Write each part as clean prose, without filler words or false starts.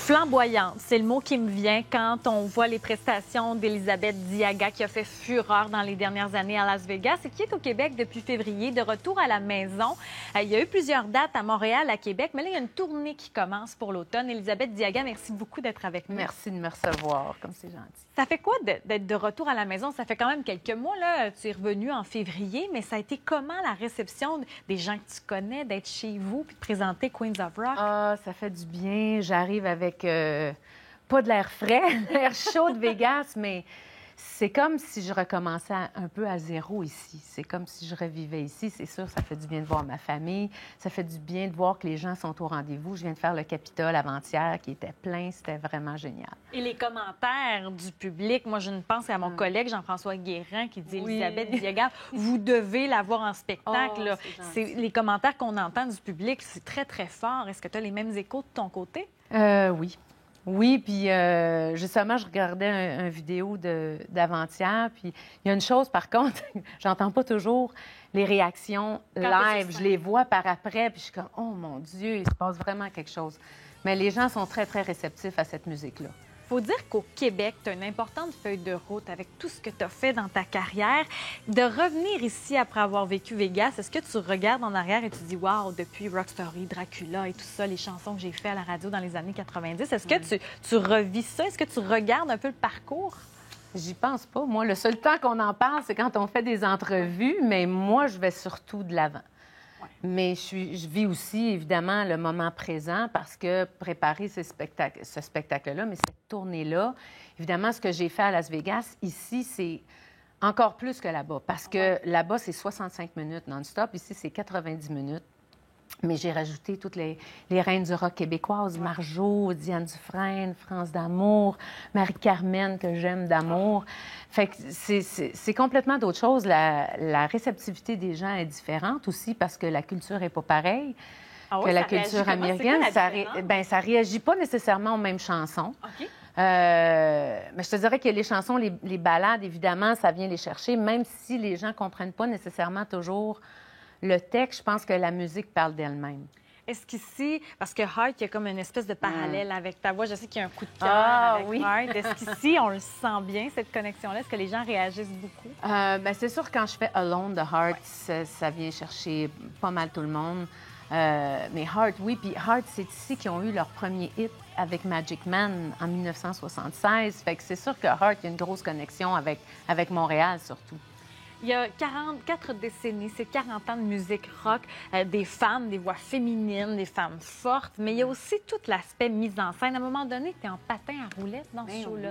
Flamboyante, c'est le mot qui me vient quand on voit les prestations d'Elisabeth Diaga qui a fait fureur dans les dernières années à Las Vegas et qui est au Québec depuis février, de retour à la maison. Il y a eu plusieurs dates à Montréal, à Québec, mais là, il y a une tournée qui commence pour l'automne. Elisabeth Diaga, merci beaucoup d'être avec nous. Merci de me recevoir, comme c'est gentil. Ça fait quoi d'être de retour à la maison? Ça fait quand même quelques mois, là. Tu es revenue en février, mais ça a été comment la réception des gens que tu connais, d'être chez vous puis de présenter Queens of Rock? Ah, ça fait du bien. J'arrive avec pas de l'air frais, l'air chaud de Vegas, mais c'est comme si je recommençais un peu à zéro ici. C'est comme si je revivais ici. C'est sûr, ça fait du bien de voir ma famille. Ça fait du bien de voir que les gens sont au rendez-vous. Je viens de faire le Capitole avant-hier qui était plein. C'était vraiment génial. Et les commentaires du public, moi, je ne pense à mon collègue Jean-François Guérin qui dit Elisabeth Diaga, vous devez la voir en spectacle. C'est les commentaires qu'on entend du public, c'est très, très fort. Est-ce que tu as les mêmes échos de ton côté? Oui. Oui, puis justement, je regardais un vidéo d'avant-hier, puis il y a une chose, par contre, j'entends pas toujours les réactions live. Je les vois par après, puis je suis comme, oh mon Dieu, il se passe vraiment quelque chose. Mais les gens sont très, très réceptifs à cette musique-là. Il faut dire qu'au Québec, tu as une importante feuille de route avec tout ce que tu as fait dans ta carrière. De revenir ici après avoir vécu Vegas, est-ce que tu regardes en arrière et tu dis « Wow, depuis Rock Story, Dracula et tout ça, les chansons que j'ai fait à la radio dans les années 90 », est-ce que tu revis ça? Est-ce que tu regardes un peu le parcours? J'y pense pas. Moi, le seul temps qu'on en parle, c'est quand on fait des entrevues, mais moi, je vais surtout de l'avant. Mais je vis aussi, évidemment, le moment présent parce que préparer ce spectacle-là, mais cette tournée-là, évidemment, ce que j'ai fait à Las Vegas, ici, c'est encore plus que là-bas. Parce que là-bas, c'est 65 minutes non-stop. Ici, c'est 90 minutes. Mais j'ai rajouté toutes les reines du rock québécoises, Marjo, Diane Dufresne, France d'amour, Marie-Carmen, que j'aime d'amour. Fait que c'est complètement d'autres choses. La réceptivité des gens est différente aussi parce que la culture n'est pas pareille que la culture américaine. Ça réagit pas nécessairement aux mêmes chansons. OK. Mais je te dirais que les chansons, les ballades, évidemment, ça vient les chercher, même si les gens ne comprennent pas nécessairement toujours le texte. Je pense que la musique parle d'elle-même. Est-ce qu'ici, parce que Heart, il y a comme une espèce de parallèle avec ta voix, je sais qu'il y a un coup de cœur avec Heart. Est-ce qu'ici, on le sent bien, cette connexion-là? Est-ce que les gens réagissent beaucoup? C'est sûr, quand je fais Alone de Heart, ça vient chercher pas mal tout le monde. Mais Heart, oui. Puis Heart, c'est ici qu'ils ont eu leur premier hit avec Magic Man en 1976. Fait que c'est sûr que Heart, il y a une grosse connexion avec Montréal, surtout. Il y a 44 décennies, c'est 40 ans de musique rock, des femmes, des voix féminines, des femmes fortes, mais il y a aussi tout l'aspect mise en scène. À un moment donné, tu es en patin à roulettes dans ce show-là.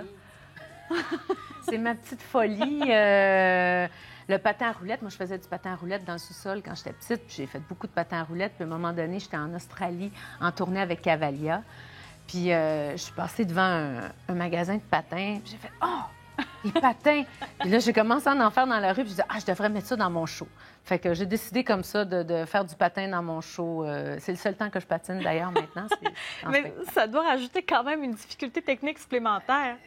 Oui. C'est ma petite folie. Le patin à roulettes, moi, je faisais du patin à roulettes dans le sous-sol quand j'étais petite, puis j'ai fait beaucoup de patins à roulettes. Puis à un moment donné, j'étais en Australie en tournée avec Cavalia. Puis je suis passée devant un magasin de patins, puis j'ai fait « Oh! » Les patins. Puis là, j'ai commencé à en faire dans la rue. Puis je disais, je devrais mettre ça dans mon show. Fait que j'ai décidé comme ça de faire du patin dans mon show. C'est le seul temps que je patine, d'ailleurs, maintenant. Mais ça doit rajouter quand même une difficulté technique supplémentaire.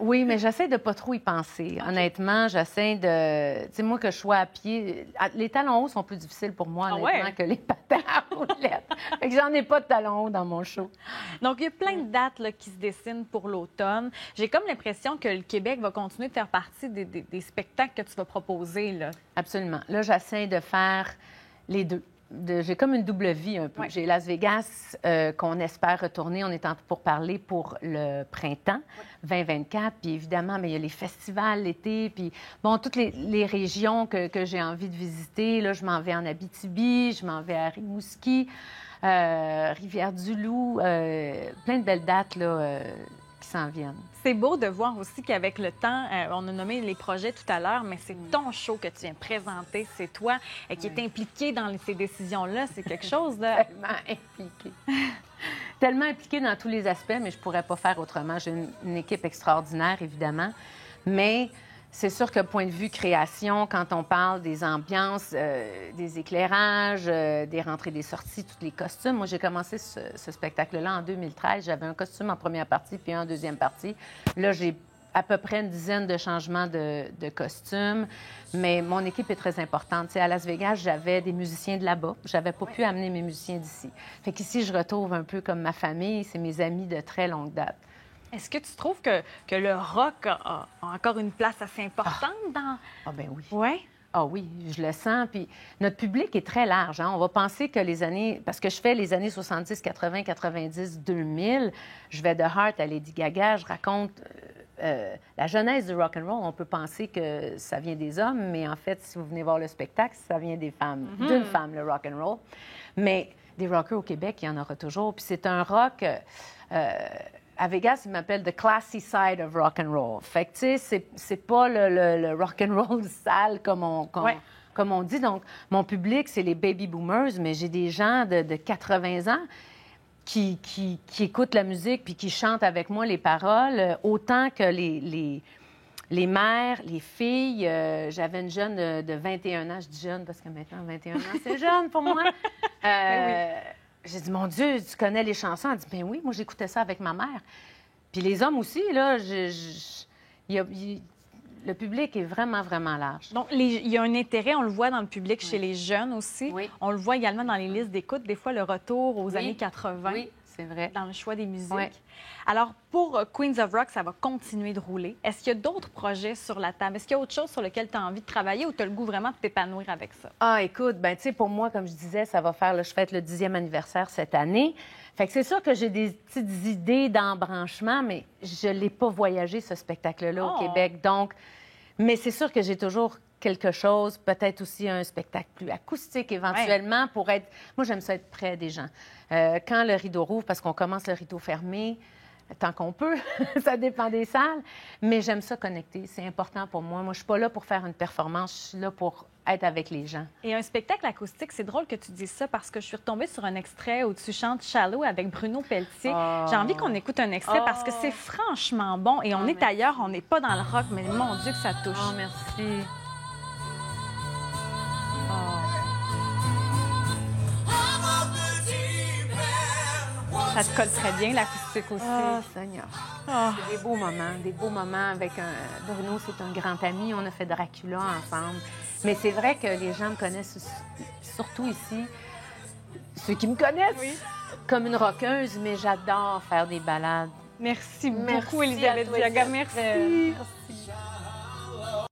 Oui, mais j'essaie de pas trop y penser. Okay. Honnêtement, j'essaie de... Tu sais, moi, que je sois à pied... Les talons hauts sont plus difficiles pour moi, honnêtement, que les patins à roulettes. Fait que j'en ai pas de talons hauts dans mon show. Donc, il y a plein de dates là, qui se dessinent pour l'automne. J'ai comme l'impression que le Québec va continuer de faire partie des spectacles que tu vas proposer, là. Absolument. Là, j'essaie de faire les deux. J'ai comme une double vie un peu. Ouais. J'ai Las Vegas qu'on espère retourner. On est en pour parler pour le printemps 2024. Puis évidemment, mais il y a les festivals l'été. Puis bon, toutes les régions que j'ai envie de visiter. Là, je m'en vais en Abitibi, je m'en vais à Rimouski, Rivière-du-Loup. Plein de belles dates là, qui s'en viennent. C'est beau de voir aussi qu'avec le temps, on a nommé les projets tout à l'heure, mais c'est ton show que tu viens présenter, c'est toi qui est impliqué dans ces décisions-là. C'est quelque chose de... Tellement impliqué. Tellement impliqué dans tous les aspects, mais je pourrais pas faire autrement. J'ai une équipe extraordinaire, évidemment, mais... C'est sûr que point de vue création, quand on parle des ambiances, des éclairages, des rentrées, des sorties, tous les costumes. Moi, j'ai commencé ce spectacle-là en 2013. J'avais un costume en première partie puis un en deuxième partie. Là, j'ai à peu près une dizaine de changements de costumes, mais mon équipe est très importante. T'sais, à Las Vegas, j'avais des musiciens de là-bas. J'avais pas pu amener mes musiciens d'ici. Fait qu'ici, je retrouve un peu comme ma famille. C'est mes amis de très longue date. Est-ce que tu trouves que le rock a encore une place assez importante dans... Ah ben oui. Oui? Ah oui, je le sens. Puis notre public est très large. Hein? On va penser que les années... Parce que je fais les années 70, 80, 90, 2000. Je vais de Heart à Lady Gaga. Je raconte la genèse du rock and roll. On peut penser que ça vient des hommes, mais en fait, si vous venez voir le spectacle, ça vient des femmes. D'une femme, le rock and roll. Mais des rockers au Québec, il y en aura toujours. Puis c'est un rock... à Vegas, ils m'appellent the classy side of rock and roll. Fait que, tu sais, c'est pas le rock and roll sale comme on dit. Donc, mon public, c'est les baby boomers, mais j'ai des gens de 80 ans qui écoutent la musique puis qui chantent avec moi les paroles, autant que les mères, les filles. J'avais une jeune de 21 ans. Je dis jeune parce que maintenant, 21 ans, c'est jeune pour moi. J'ai dit, mon Dieu, tu connais les chansons? Elle dit, bien oui, moi, j'écoutais ça avec ma mère. Puis les hommes aussi, là, le public est vraiment, vraiment large. Donc, il y a un intérêt, on le voit dans le public chez les jeunes aussi. Oui. On le voit également dans les listes d'écoute, des fois le retour aux années 80. Oui, c'est vrai. Dans le choix des musiques. Oui. Alors, pour Queens of Rock, ça va continuer de rouler. Est-ce qu'il y a d'autres projets sur la table? Est-ce qu'il y a autre chose sur lequel tu as envie de travailler ou tu as le goût vraiment de t'épanouir avec ça? Ah, écoute, ben tu sais, pour moi, comme je disais, ça va faire, là, je fête le 10e anniversaire cette année. Fait que c'est sûr que j'ai des petites idées d'embranchement, mais je ne l'ai pas voyagé, ce spectacle-là, au Québec. Donc, mais c'est sûr que j'ai toujours quelque chose, peut-être aussi un spectacle plus acoustique éventuellement pour être... Moi, j'aime ça être près des gens. Quand le rideau rouvre, parce qu'on commence le rideau fermé, tant qu'on peut, ça dépend des salles, mais j'aime ça connecter, c'est important pour moi. Moi, je suis pas là pour faire une performance, je suis là pour être avec les gens. Et un spectacle acoustique, c'est drôle que tu dises ça parce que je suis retombée sur un extrait où tu chantes Shallow avec Bruno Pelletier. J'ai envie qu'on écoute un extrait parce que c'est franchement bon et on est ailleurs, on n'est pas dans le rock, mais mon Dieu que ça touche. Oh, merci. Ça te colle très bien, l'acoustique aussi. Oh, Seigneur. C'est des beaux moments avec Bruno, c'est un grand ami. On a fait Dracula ensemble. Mais c'est vrai que les gens me connaissent, surtout ici, ceux qui me connaissent, comme une rockeuse, mais j'adore faire des balades. Merci beaucoup, Élisabeth Diaga. Merci.